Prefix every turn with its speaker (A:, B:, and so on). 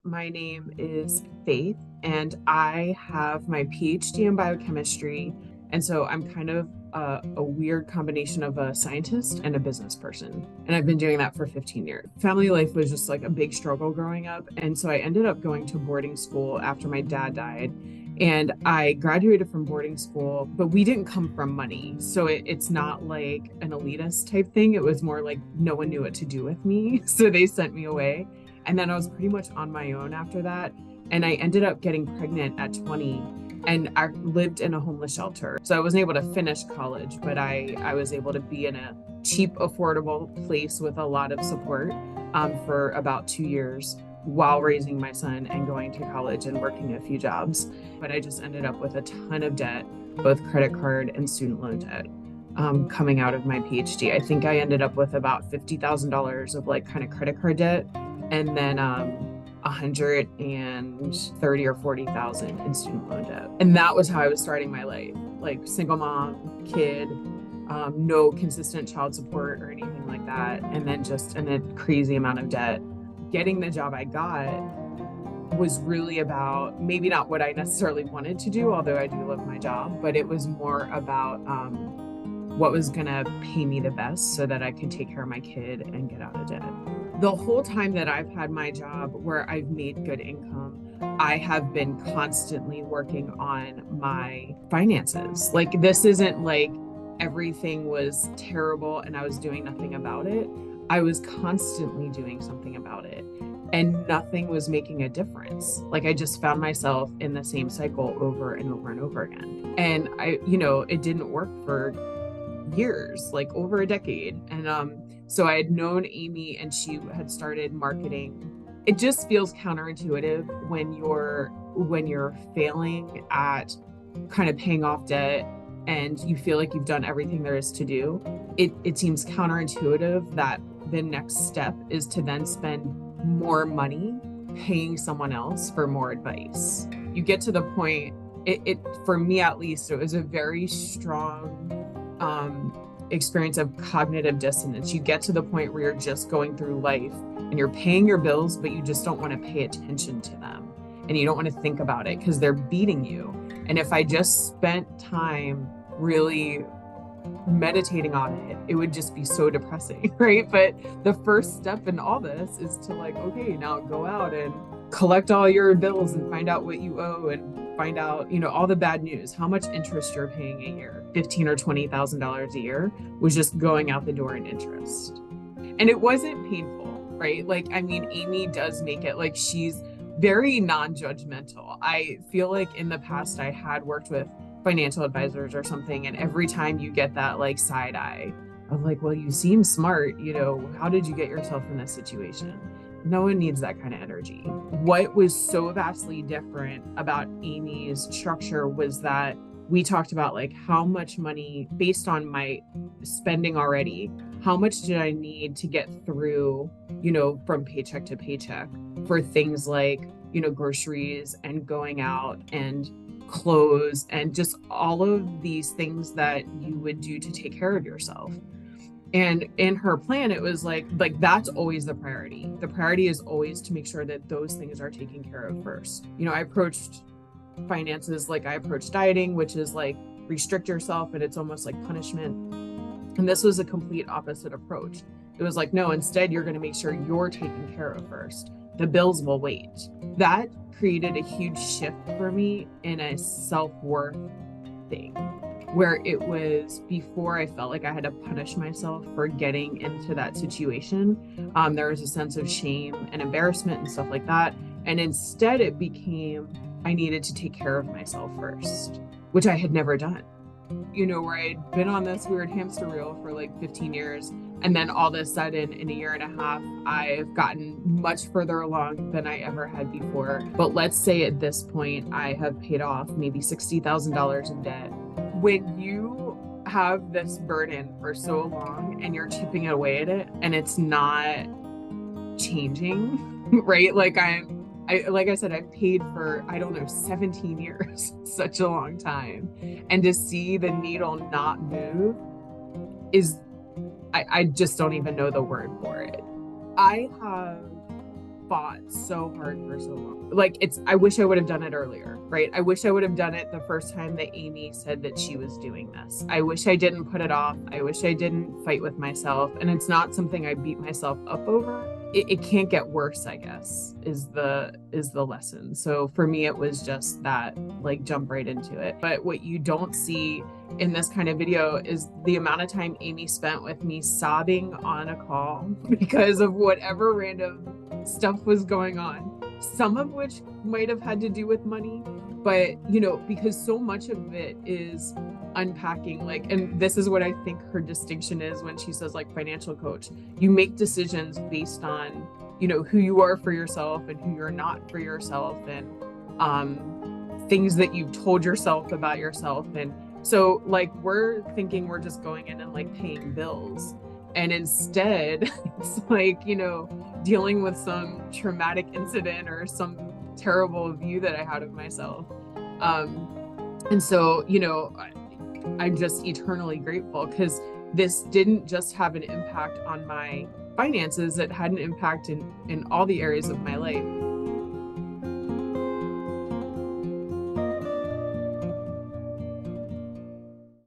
A: My name is Faith, and I have my PhD in biochemistry. And so I'm kind of a weird combination of a scientist and a business person. And I've been doing that for 15 years. Family life was just like a big struggle growing up. And so I ended up going to boarding school after my dad died. And I graduated from boarding school, but we didn't come from money. So it's not like an elitist type thing. It was more like no one knew what to do with me. So they sent me away. And then I was pretty much on my own after that. And I ended up getting pregnant at 20 and I lived in a homeless shelter. So I wasn't able to finish college, but I was able to be in a cheap, affordable place with a lot of support for about 2 years while raising my son and going to college and working a few jobs. But I just ended up with a ton of debt, both credit card and student loan debt. Coming out of my PhD, I think I ended up with about $50,000 of like kind of credit card debt and then 130 or 40,000 in student loan debt. And that was how I was starting my life, like single mom, kid, no consistent child support or anything like that. And then just in a crazy amount of debt. Getting the job I got was really about maybe not what I necessarily wanted to do, although I do love my job, but it was more about what was going to pay me the best so that I could take care of my kid and get out of debt. The whole time that I've had my job where I've made good income, I have been constantly working on my finances. Like, this isn't like everything was terrible and I was doing nothing about it. I was constantly doing something about it and nothing was making a difference. Like, I just found myself in the same cycle over and over and over again. And it didn't work for years, like over a decade. And so I had known Amy and she had started marketing. It just feels counterintuitive when you're failing at kind of paying off debt and you feel like you've done everything there is to do. It seems counterintuitive that the next step is to then spend more money paying someone else for more advice. You get to the point, it for me at least, it was a very strong experience of cognitive dissonance. You get to the point where you're just going through life and you're paying your bills, but you just don't want to pay attention to them and you don't want to think about it because they're beating you. And if I just spent time really meditating on it, it would just be so depressing, right? But the first step in all this is to like, okay, now go out and collect all your bills and find out what you owe and find out, all the bad news, how much interest you're paying a year. $15,000 or $20,000 a year was just going out the door in interest. And it wasn't painful, right? Like, I mean, Amy does make it like she's very non-judgmental. I feel like in the past I had worked with financial advisors or something, and every time you get that like side eye of like, well, you seem smart, how did you get yourself in this situation? No one needs that kind of energy. What was so vastly different about Amy's structure was that we talked about like how much money, based on my spending already, how much did I need to get through, from paycheck to paycheck for things like, groceries and going out and clothes and just all of these things that you would do to take care of yourself. And in her plan, it was like that's always the priority. The priority is always to make sure that those things are taken care of first. I approached finances like I approached dieting, which is like restrict yourself and it's almost like punishment. And this was a complete opposite approach. It was like, no, instead, you're going to make sure you're taken care of first. The bills will wait. That created a huge shift for me in a self-worth thing, where it was before I felt like I had to punish myself for getting into that situation. There was a sense of shame and embarrassment and stuff like that. And instead it became, I needed to take care of myself first, which I had never done. Where I'd been on this weird hamster wheel for like 15 years. And then all of a sudden in a year and a half, I've gotten much further along than I ever had before. But let's say at this point, I have paid off maybe $60,000 in debt. When you have this burden for so long and you're chipping away at it and it's not changing, right? Like I said, I've paid for, 17 years, such a long time. And to see the needle not move I just don't even know the word for it. I have fought so hard for so long. Like I wish I would have done it earlier, right? I wish I would have done it the first time that Amy said that she was doing this. I wish I didn't put it off. I wish I didn't fight with myself. And it's not something I beat myself up over. It can't get worse, I guess, is the lesson. So for me, it was just that, like, jump right into it. But what you don't see in this kind of video is the amount of time Amy spent with me sobbing on a call because of whatever random stuff was going on, some of which might have had to do with money, but because so much of it is unpacking, like, and this is what I think her distinction is when she says, like, financial coach. You make decisions based on who you are for yourself and who you're not for yourself, and things that you've told yourself about yourself. And so, like, we're thinking we're just going in and, like, paying bills, and instead it's like dealing with some traumatic incident or some terrible view that I had of myself. And so I'm just eternally grateful, because this didn't just have an impact on my finances, it had an impact in all the areas of my life.